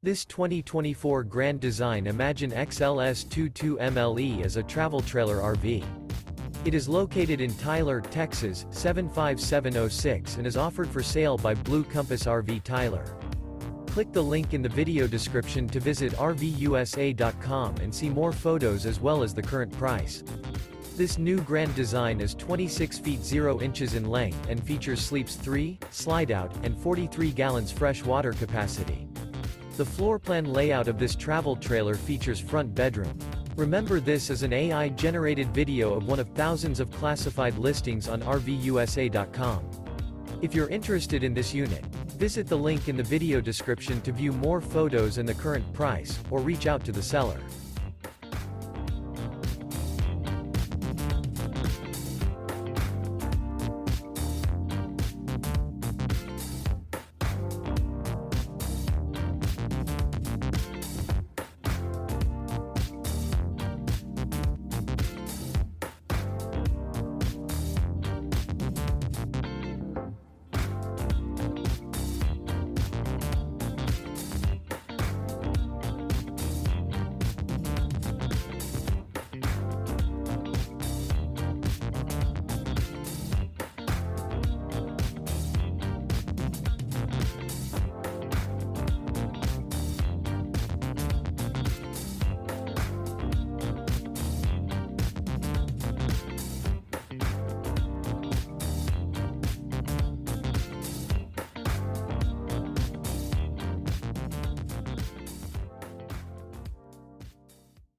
This 2024 Grand Design Imagine XLS 22MLE is a travel trailer RV. It is located in Tyler, Texas, 75706 and is offered for sale by Blue Compass RV Tyler. Click the link in the video description to visit RVUSA.com and see more photos as well as the current price. This new Grand Design is 26 feet 0 inches in length and features sleeps 3, Slideout, and 43 gallons fresh water capacity. The floor plan layout of this travel trailer features front bedroom. Remember, this is an AI-generated video of one of thousands of classified listings on RVUSA.com. If you're interested in this unit, visit the link in the video description to view more photos and the current price, or reach out to the seller.